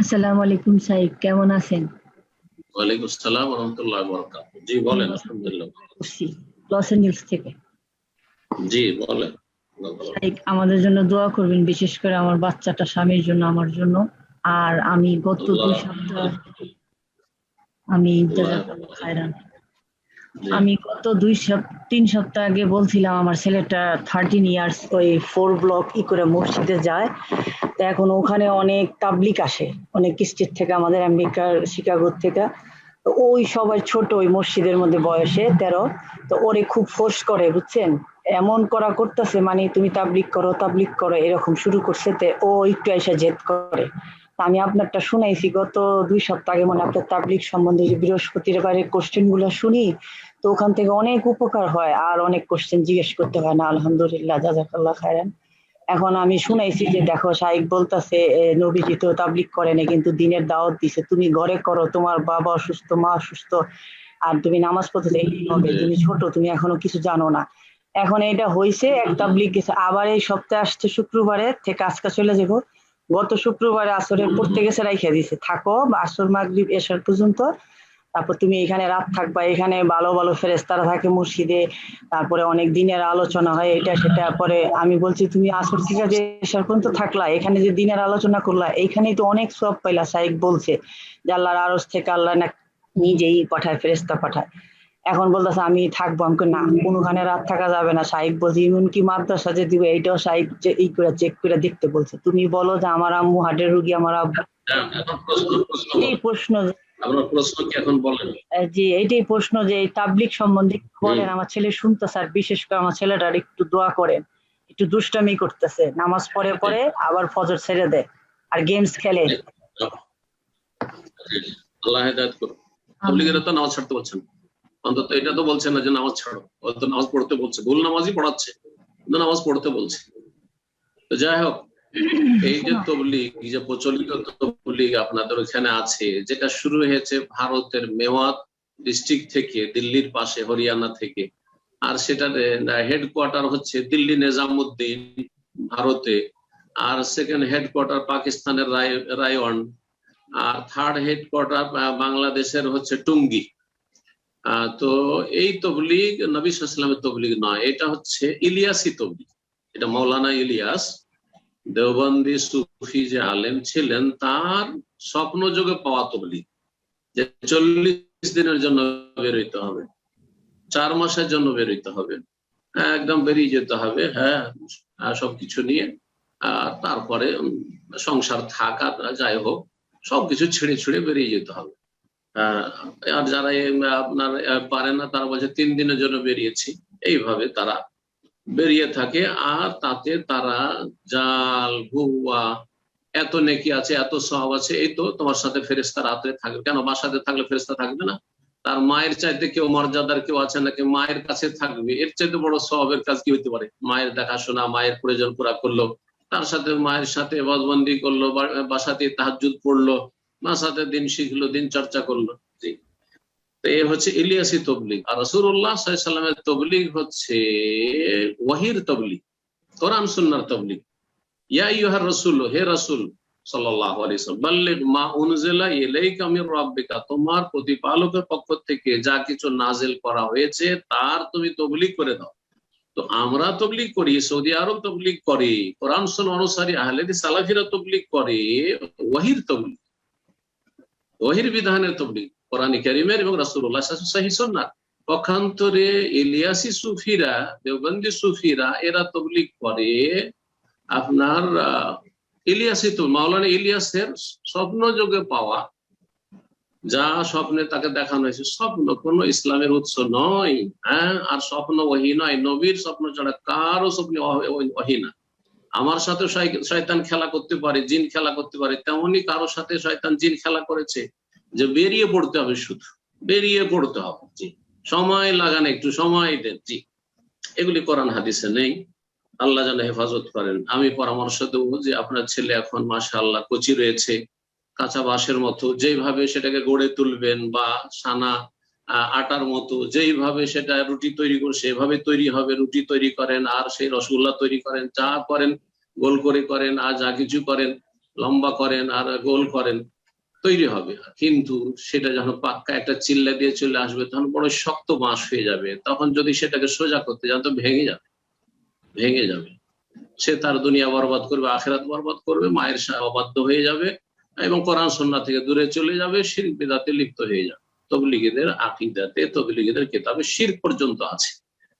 আসসালামু আলাইকুম সাহেব, কেমন আছেন? ওয়ালাইকুম আসসালাম ওয়া রাহমাতুল্লাহি ওয়া বারাকাতুহু। জি বলেন। আলহামদুলিল্লাহ। করছি লস এঞ্জেলস থেকে। জি বলেন। সাহেব, আমাদের জন্য দোয়া করবেন, বিশেষ করে আমার বাচ্চাটা, স্বামীর জন্য, আমার জন্য। আর আমি গত আল্লাহ 2 সপ্তাহ আমি আল্লাহ জাযাকাল্লাহ খায়রান। জি আমি গত 3 সপ্তাহ আগে বলছিলাম আমার ছেলেটা 13 ইয়ার্স ওই 4 ব্লক করে মসজিদে যায়। তো এখন ওখানে অনেক তাবলিক আসে, অনেক স্টেট থেকে, আমাদের আমেরিকার শিকাগোর থেকে। তো ওই সবাই ছোট, ওই মসজিদের মধ্যে বয়সে 13। তো ওরে খুব ফোর্স করে, বুঝছেন, এমন করা করতেছে, মানে তুমি তাবলিক করো তাবলিক করো এরকম শুরু করছে। তে ও একটু এসে জেদ করে। তা আমি আপনারটা শুনাইছি গত 2 সপ্তাহ আগে, মানে আপনার তাবলিক সম্বন্ধে যে বৃহস্পতিবারে কোশ্চেন গুলো শুনি। তো ওখান থেকে অনেক উপকার হয়, আর অনেক কোশ্চেন জিজ্ঞেস করতে হয় না। আলহামদুলিল্লাহ, জাযাকাল্লাহ খায়রান। এখন আমি শুনাইছি যে দেখো, শাইখ বলতাছে নবীজি তো তাবলিগ করে না, কিন্তু দিনের দাওয়াত দিছে, তুমি ঘরে করো, তোমার বাবা অসুস্থ, মা অসুস্থ, আর তুমি নামাজ পড়তে এই হবে, জি তুমি ছোট, তুমি এখনো কিছু জানো না। এখন এটা হইছে, এক তাবলিগ গেছে, আবার এই সপ্তাহে আসছে শুক্রবারে থেকে আজকে চলে যাবো। গত শুক্রবারে আসরের পড়তে গেছে, রাইখা দিছে, থাকো বা আসর মাগরিব এশার পর্যন্ত, তারপর তুমি এখানে রাত থাকবা, এখানে ভালো ভালো ফেরেশতারা থাকে মসজিদে, তারপরে অনেক দিনের আলোচনা হয়, এটা সেটা। পরে আমি বলছি তুমি আসর থেকে যে এশার পর্যন্ত থাকলা, এখানে যে দিনের আলোচনা করলা, এইখানেই তো অনেক সওয়াব পাইলা। শাইখ বলছে যে আল্লাহর আরশ থেকে আল্লাহ না নিজেই পাঠায়, ফেরেশতা পাঠায়। এখন বলতেছে আমি থাকবো, আমি কই, না, কোনোখানে রাত থাকা যাবে না। শাইখ বলছে এমনকি মাদ্রাসা যে দিবে এইটাও শাইখ যে ই করে চেক করে দেখতে বলছে। তুমি বলো যে আমার আম্মু হার্টের রুগী, আমার আব্বু। হ্যাঁ, এখন প্রশ্ন এই বলেন। প্রশ্ন, আপনার প্রশ্ন কি এখন বলেন? জি এইটাই প্রশ্ন যে এই তাবলিগ সম্বন্ধে একটু হুম বলেন। আমার ছেলে শুনতে স্যার, বিশেষ করে আমার ছেলেটার একটু দোয়া করেন। একটু দুষ্টামি করতেছে, নামাজ পড়ে পড়ে আবার ফজর ছেড়ে দেয়, আর গেমস খেলে। জি, জি, আল্লাহ হেদায়েত করুন। আমি তাবলীগীরা তো নামাজ ছাড়তে বলছেন না। অন্তত এটা তো বলছেন না যে নামাজ ছাড়ো। হয়তো নামাজ পড়তে বলছে, ভুল নামাজই পড়াচ্ছে, কিন্তু নামাজ পড়তে বলছে। তো যাই হোক, এই যে শোনো, তবলিগ, এই যে প্রচলিত তবলিগ আপনাদের ওখানে আছে, যেটা শুরু হয়েছে ভারতের মেওয়াত ডিস্ট্রিক্ট থেকে, দিল্লির পাশে হরিয়ানা থেকে। আর সেটার হেডকোয়ার্টার হচ্ছে দিল্লি নিজামুদ্দিন, ভারতে। আর সেকেন্ড হেডকোয়ার্টার পাকিস্তানের রায়ওয়ান। আর থার্ড হেডকোয়ার্টার বাংলাদেশের হচ্ছে টুঙ্গি। তো এই তবলিগ নবী সাল্লাল্লাহু আলাইহি ওয়াসাল্লামের তবলিগ নয়, এটা হচ্ছে ইলিয়াসি তবলিগ। এটা মৌলানা ইলিয়াস দেওবন্দি সুফি যে আলেম ছিলেন, তার স্বপ্ন যোগে পাওয়া তবলিগ, যে 40 দিনের জন্য বের হইতে হবে, 4 মাসের জন্য বের হইতে হবে, একদম বেরিয়ে যেতে হবে, হ্যাঁ, সবকিছু নিয়ে। তারপরে সংসার থাকা, যাই হোক, সবকিছু ছেড়ে ছেড়ে বেরিয়ে যেতে হবে। আহ, আর যারা আপনার পারে না, তারা বলছে 3 দিনের জন্য বেরিয়েছি। এইভাবে তারা বেরিয়ে থাকে। আর তাতে তারা জাল ভুয়া, এত নেকি আছে, এত সওয়াব আছে, এই তো তোমার সাথে ফেরেশতা রাতে থাকবে। কেন, বাসাতে থাকলে ফেরেশতা থাকবে না? তার মায়ের চাইতে কেউ মর্যাদার কেউ আছে নাকি? মায়ের কাছে থাকবে, এর চাইতে বড় সওয়াবের কাজ কি হতে পারে? মায়ের দেখাশোনা, মায়ের প্রয়োজন পুরা করলো, তার সাথে মায়ের সাথে বজবন্দি করলো, বাসাতে তাহাজ্জুদ পড়লো, বাসাতে দিন শিখলো, দিন চর্চা করলো। জি। তো এ হচ্ছে ইলিয়াসি তবলিগ। আর রাসূলুল্লাহ সাল্লাল্লাহু আলাইহি ওয়াসাল্লামের তবলিগ হচ্ছে ওয়াহির তবলিগ, কোরআন সুন্নাহর তবলিগ। ইয়া আইয়ুহার রাসূল, হে রাসূল সাল্লাল্লাহু আলাইহি ওয়াসাল্লাম, বাল্লিগ মা উনজিলা ইলাইকা মির রাব্বিকা, তোমার প্রতিপালকের পক্ষ থেকে যা কিছু নাজিল করা হয়েছে তার তুমি তবলিগ করে দাও। তো আমরা তবলিগ করি, সৌদি আরব তবলিগ করে, কোরআন সুন্নাহ অনুসারী আহলে হাদিস সালাফিরা তবলিগ করে ওয়াহির তবলিগ, ওয়াহির বিধানের তবলিগ, কোরআন কারীমের এবং রাসূলুল্লাহ সাল্লাল্লাহু আলাইহি ওয়াসাল্লাম সহিহ সুন্নাহ। পক্ষান্তরে ইলিয়াসি সুফিরা, দেওবন্দি সুফিরা, এরা তবলিগ করে আপনার ইলিয়াসি তো মাওলানা ইলিয়াসের স্বপ্ন যোগে পাওয়া, যা স্বপ্নে তাকে দেখানো হয়েছে, স্বপ্ন কোন ইসলামের উৎস নয়। হ্যাঁ, আর স্বপ্ন ওহী নয়, নবীর স্বপ্ন ছাড়া কারো স্বপ্ন ওহী না। আমার সাথে শয়তান খেলা করতে পারে, জিন খেলা করতে পারে, তেমনি কারোর সাথে শয়তান জিন খেলা করেছে, যে বেরিয়ে পড়তে হবে, শুধু বেরিয়ে পড়তে হবে। জি, সময় লাগান, একটু সময় দেন। জি, এগুলি কোরআন হাদিসে নেই। আল্লাহ যেন হেফাজত করেন। আমি পরামর্শ দেবো যে আপনার ছেলে এখন মাশাআল্লাহ কচি রয়েছে, কাঁচা বাঁশের মতো, যেইভাবে সেটাকে গড়ে তুলবেন, বা সানা আটার মতো, যেইভাবে সেটা রুটি তৈরি করে সেভাবে তৈরি হবে। রুটি তৈরি করেন, আর সেই রসগোল্লা তৈরি করেন, যা করেন গোল করে করেন, আর যা কিছু করেন, লম্বা করেন আর গোল করেন, তৈরি হবে। কিন্তু সেটা যখন পাক্কা একটা চিল্লা দিয়ে চলে আসবে তখন বড় শক্ত বাঁশ হয়ে যাবে। তখন যদি সেটাকে সোজা করতে যান তো ভেঙে যাবে, ভেঙে যাবে। সে তার দুনিয়া বরবাদ করবে, আখিরাত বরবাদ করবে, মায়ের অবাধ্য হয়ে যাবে এবং কোরআন সুন্নাহ থেকে দূরে চলে যাবে, শিরক বিদআতে লিপ্ত হয়ে যাবে। তাবলীগীদের আকীদাতে, তাবলীগীদের কিতাবে শিরক পর্যন্ত আছে।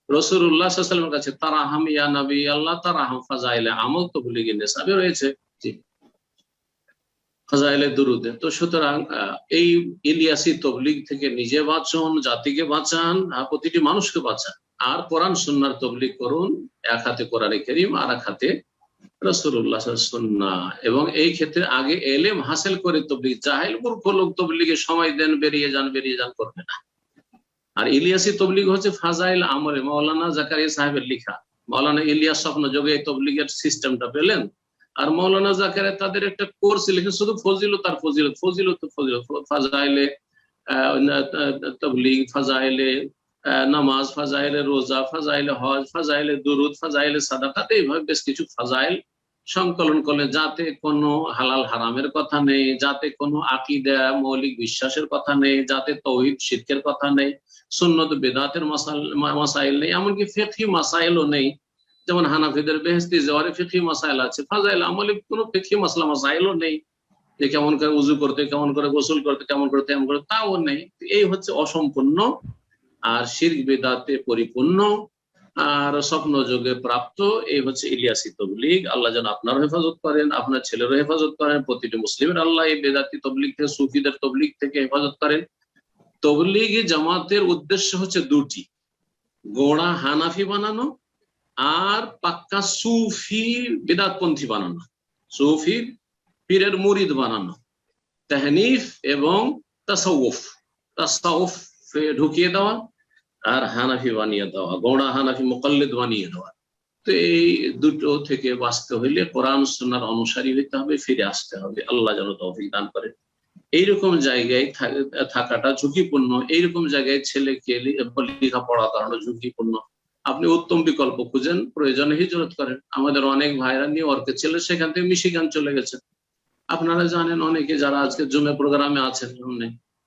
রাসূলুল্লাহ সাল্লাল্লাহু আলাইহি ওয়াসাল্লামের কাছে তারাহাম ইয়া নবী আল্লাহ, তারাহাম ফাজাইলে আমল তাবলীগী নিসাবে রয়েছে, জি, ফাজাইলে দুরুদে। তো সুতরাং এই ইলিয়াসি তবলীগ থেকে নিজে বাঁচুন, জাতিকে বাঁচান, প্রতিটি মানুষকে বাঁচান, আর কোরআন সুন্নাহর তবলীগ করুন। এক হাতে কোরআনে কারীম, আর এক হাতে রাসূলুল্লাহ সাল্লাল্লাহু আলাইহি সুন্নাহ। এবং এই ক্ষেত্রে আগে এলেম হাসিল করে তবলীগ, জাহেল মূর্খ লোক তবলীগে সময় দেন, বেরিয়ে যান করবে না। আর ইলিয়াসি তবলীগ হচ্ছে ফাজাইল আমলে, মাওলানা জাকারিয়া সাহেবের লেখা। মাওলানা ইলিয়াস স্বপ্ন যোগে এই তবলীগের সিস্টেমটা পেলেন, আর মাওলানা জাকারিয়া তাদের একটা কোর্স লিখে শুধু ফজিলত আর ফজিলত, ফজিলত ফজিলত, ফাজাইলে তবলীগ, ফাজাইলে নামাজ, ফাজাইলে রোজা, ফাজাইলে হজ, ফাজাইলে দুরুদ, ফাজাইলে সাদাকাত, এইভাবে বেশ কিছু ফাজাইল সংকলন করলে, যাতে কোনো হালাল হারামের কথা নেই, যাতে কোনো আকীদা মৌলিক বিশ্বাসের কথা নেই, যাতে তাওহীদ শিরকের কথা নেই, সুন্নত বিদআতের মাসাইল নেই, এমনকি ফিকহি মাসাইলও নেই। যেমন হানাফিদের বেহেশতি জওয়ারে ফিকহি মাসাইল আছে, ফাজাইল আমলে কোনো ফিকহি মাসলা মাসাইলও নেই, যে কেমন করে উযু করতে, কেমন করে গোসল করতে, কেমন করে তেমন করে, তাও নেই। এই হচ্ছে অসম্পূর্ণ আর শিরক বিদআতে পরিপূর্ণ আর স্বপ্ন যোগে প্রাপ্ত। এই হচ্ছে ইলিয়াসি তবলীগ। আল্লাহ যেন আপনার হেফাজত করেন, আপনার ছেলেরও হেফাজত করেন, প্রতিটি মুসলিমের আল্লাহ এই বেদাতি তবলীগ থেকে, সুফিদের তবলীগ থেকে হেফাজত করেন। তবলীগি জামাতের উদ্দেশ্য হচ্ছে দুটি: গোড়া হানাফি বানানো আর পাক্কা সুফি বিদআতপন্থী বানানো, সুফি পীরের মুরিদ বানানো, তাহনিফ এবং তাসাউফ, তাসাউফ ঢুকিয়ে দেওয়া আর হানাফি বানিয়ে দেওয়া, গোড়া হানাফি মুকাল্লিদ বানিয়ে দেওয়া। তো এই দুটো থেকে বাঁচতে হইলে কোরআন সুন্নাহর অনুসারী হইতে হবে, ফিরে আসতে হবে। আল্লাহ যেন তৌফিক দান করে। এইরকম জায়গায় থাকাটা ঝুঁকিপূর্ণ, এইরকম জায়গায় ছেলেকে লেখাপড়া করানো ঝুঁকিপূর্ণ। আপনি উত্তম বিকল্প খুঁজেন, প্রয়োজনে হিজরত করেন। আমাদের অনেক ভাইরা নিউ ইয়র্কে ছেলে, সেখান থেকে মিশিগান চলে গেছে। আপনারা জানেন অনেকে যারা আজকে জুমে প্রোগ্রামে আছেন,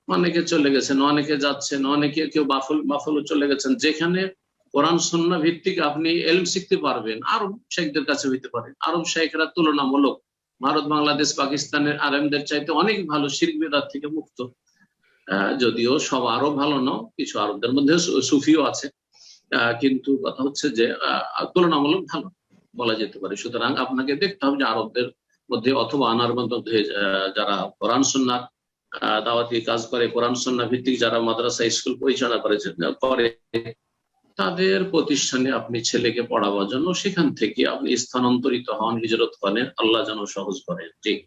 অনেকে চলে গেছেন, অনেকে যাচ্ছেন, অনেকে কেউ বাফলো চলে গেছেন, যেখানে কোরআন সুন্নাহ ভিত্তিক আপনি ইলম শিখতে পারবেন। আরব শেখদের কাছে হইতে পারে, আরব শেখরা তুলনামূলক ভারত, বাংলাদেশ, পাকিস্তানের আলেমদের চাইতে অনেক ভালো, শিরক বিদআত থেকে মুক্ত। যদিও সব আরব ভালো নয়, কিছু আরবদের মধ্যে সুফিও আছে, কিন্তু কথা হচ্ছে যে তুলনামূলক ভালো বলা যেতে পারে। সুতরাং আপনাকে দেখতে হবে যে আরবদের মধ্যে অথবা আনার মধ্যে যারা কোরআন সুন্নাহ দাওয়াতি কাজ করে, কোরআন সুন্নাহ ভিত্তিক যারা মাদ্রাসা স্কুল পরিচালনা করে, তাদের প্রতিষ্ঠানে আপনি ছেলেকে পড়াবার জন্য সেখান থেকে আপনি স্থানান্তরিত হন, হিজরত করেন। আল্লাহ যেন সহজ করেন। ঠিক।